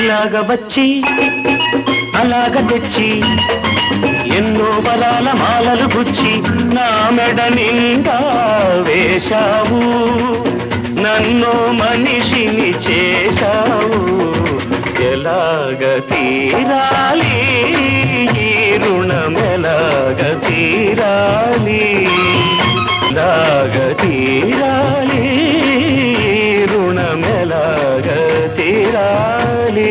ఇలాగ వచ్చి అలాగ తెచ్చి ఎన్నో బలాల మాలలు గుచ్చి నా మెడ నిండా వేశావు, నన్ను మనిషిని చేశావు. ఎలాగ తీరాలి ఈ రుణం, ఎలాగ తీరాలి, ఎలాగ తీరాలి రుణం, ఎలాగ తీరాలి.